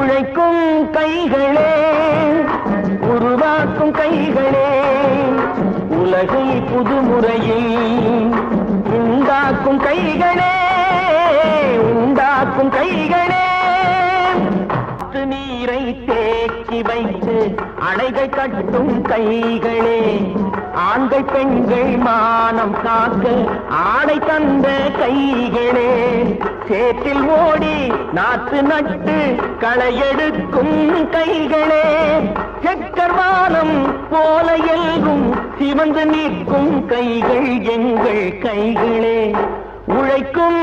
உழைக்கும் கைகளே, உருவாக்கும் கைகளே, உலகை புதுமுறையில் உண்டாக்கும் கைகளே, உண்டாக்கும் கைகளே. நீரை தேக்கி வைத்து அணைகள் கட்டும் கைகளே, ஆண்கள் பெண்கள் மானம் காக்க ஆடை தந்த கைகளே, சேற்றில் ஓடி நாற்று நட்டு களையெடுக்கும் கைகளே, செக்கர்வானம் போல எல்கும் சிவந்து நிற்கும் கைகள் எங்கள் கைகளே. உழைக்கும்